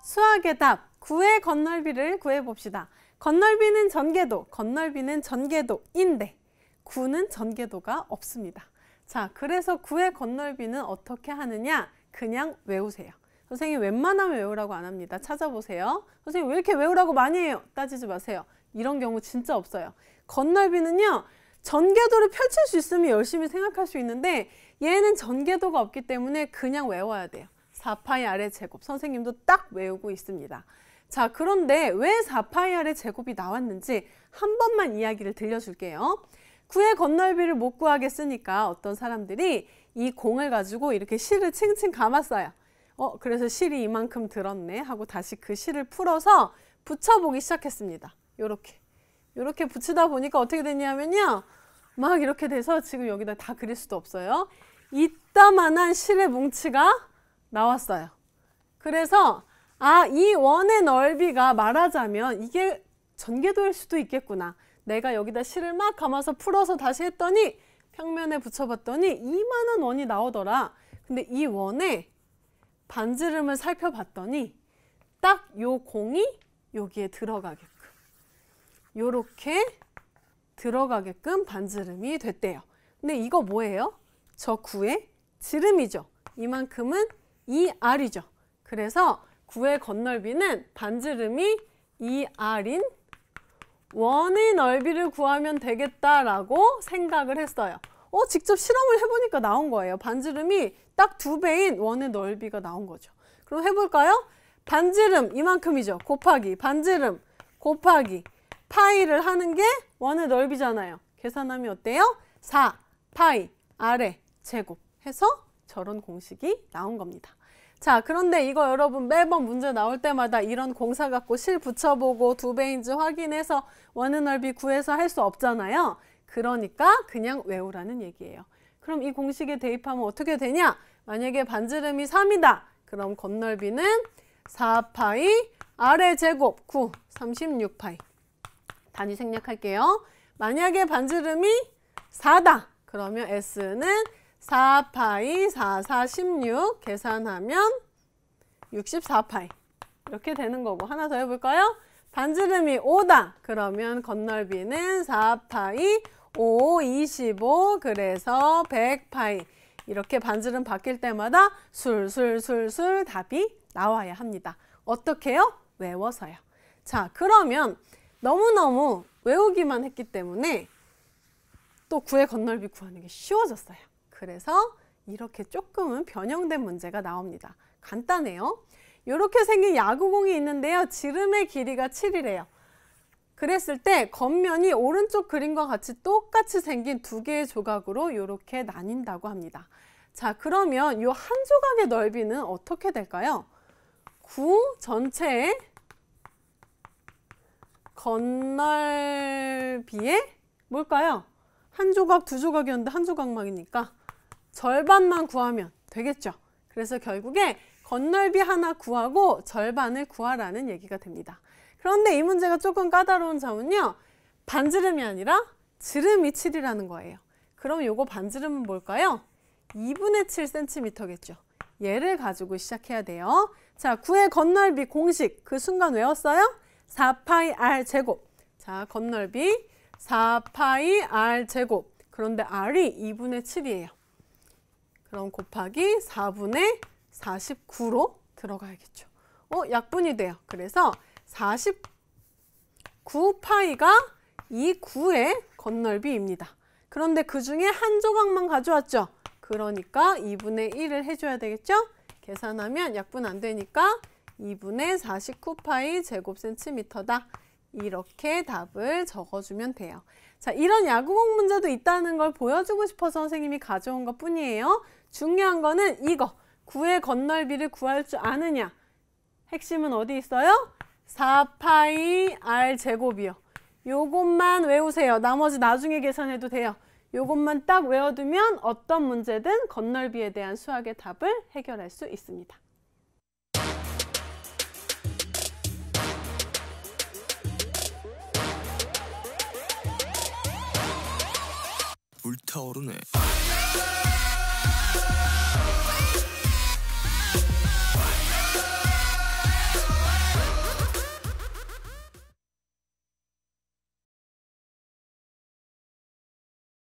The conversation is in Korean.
수학의 답 9의 건널비를 구해봅시다. 건널비는 전개도, 건널비는 전개도인데 9는 전개도가 없습니다. 자, 그래서 9의 건널비는 어떻게 하느냐? 그냥 외우세요. 선생님 웬만하면 외우라고 안 합니다. 찾아보세요. 선생님 왜 이렇게 외우라고 많이 해요? 따지지 마세요. 이런 경우 진짜 없어요. 건널비는요. 전개도를 펼칠 수 있으면 열심히 생각할 수 있는데 얘는 전개도가 없기 때문에 그냥 외워야 돼요. 4파이 r의 제곱. 선생님도 딱 외우고 있습니다. 자, 그런데 왜 4파이 r의 제곱이 나왔는지 한 번만 이야기를 들려줄게요. 9의 건널비를 못 구하겠으니까 어떤 사람들이 이 공을 가지고 이렇게 실을 칭칭 감았어요. 그래서 실이 이만큼 들었네 하고 다시 그 실을 풀어서 붙여보기 시작했습니다. 요렇게 붙이다 보니까 어떻게 됐냐면요. 막 이렇게 돼서 지금 여기다 다 그릴 수도 없어요. 이따만한 실의 뭉치가 나왔어요. 그래서 이 원의 넓이가 말하자면 이게 전개도일 수도 있겠구나. 내가 여기다 실을 막 감아서 풀어서 다시 했더니 평면에 붙여봤더니 이만한 원이 나오더라. 근데 이 원에 반지름을 살펴봤더니 딱 요 공이 여기에 들어가게끔 요렇게 들어가게끔 반지름이 됐대요. 근데 이거 뭐예요? 저 9의 지름이죠. 이만큼은 2r이죠. 그래서 9의 건널비는 반지름이 2r인 원의 넓이를 구하면 되겠다라고 생각을 했어요. 직접 실험을 해보니까 나온 거예요. 반지름이 딱 2배인 원의 넓이가 나온 거죠. 그럼 해볼까요? 반지름 이만큼이죠. 곱하기 반지름 곱하기 파이를 하는 게 원의 넓이잖아요. 계산하면 어때요? 4 파이 r의 제곱 해서 저런 공식이 나온 겁니다. 자, 그런데 이거 여러분 매번 문제 나올 때마다 이런 공사 갖고 실 붙여보고 2배인지 확인해서 원의 넓이 구해서 할 수 없잖아요. 그러니까 그냥 외우라는 얘기예요. 그럼 이 공식에 대입하면 어떻게 되냐? 만약에 반지름이 3이다. 그럼 건널비는 4파이 r의 제곱 9, 36파이. 단위 생략할게요. 만약에 반지름이 4다. 그러면 S는 4파이 4, 4, 16 계산하면 64파이 이렇게 되는 거고 하나 더 해볼까요? 반지름이 5다. 그러면 건널비는 4파이 5, 25 그래서 100파이 이렇게 반지름 바뀔 때마다 술술술술 답이 나와야 합니다. 어떻게요? 외워서요. 자, 그러면 너무너무 외우기만 했기 때문에 또 9의 건널비 구하는 게 쉬워졌어요. 그래서 이렇게 조금은 변형된 문제가 나옵니다. 간단해요. 이렇게 생긴 야구공이 있는데요. 지름의 길이가 7이래요. 그랬을 때 겉면이 오른쪽 그림과 같이 똑같이 생긴 2개의 조각으로 이렇게 나뉜다고 합니다. 자, 그러면 이 한 조각의 넓이는 어떻게 될까요? 9 전체의 건널비의 뭘까요? 한 조각, 2조각이었는데 한 조각만이니까 절반만 구하면 되겠죠. 그래서 결국에 건널비 하나 구하고 절반을 구하라는 얘기가 됩니다. 그런데 이 문제가 조금 까다로운 점은요. 반지름이 아니라 지름이 7이라는 거예요. 그럼 요거 반지름은 뭘까요? 2분의 7cm겠죠. 얘를 가지고 시작해야 돼요. 자, 9의 건널비 공식 그 순간 외웠어요? 4파이 r 제곱. 자, 건널비 4파이 r 제곱. 그런데 r이 2분의 7이에요. 그럼 곱하기 4분의 49로 들어가야겠죠. 약분이 돼요. 그래서 49파이가 이 9의 건널비입니다. 그런데 그 중에 한 조각만 가져왔죠. 그러니까 2분의 1을 해줘야 되겠죠. 계산하면 약분 안 되니까 2분의 49파이 제곱센티미터다. 이렇게 답을 적어주면 돼요. 자, 이런 야구공 문제도 있다는 걸 보여주고 싶어서 선생님이 가져온 것 뿐이에요. 중요한 거는 이거 9의 건널비를 구할 줄 아느냐. 핵심은 어디 있어요? 4파이 r 제곱이요. 요것만 외우세요. 나머지 나중에 계산해도 돼요. 요것만 딱 외워두면 어떤 문제든 건널비에 대한 수학의 답을 해결할 수 있습니다. 불타오르네.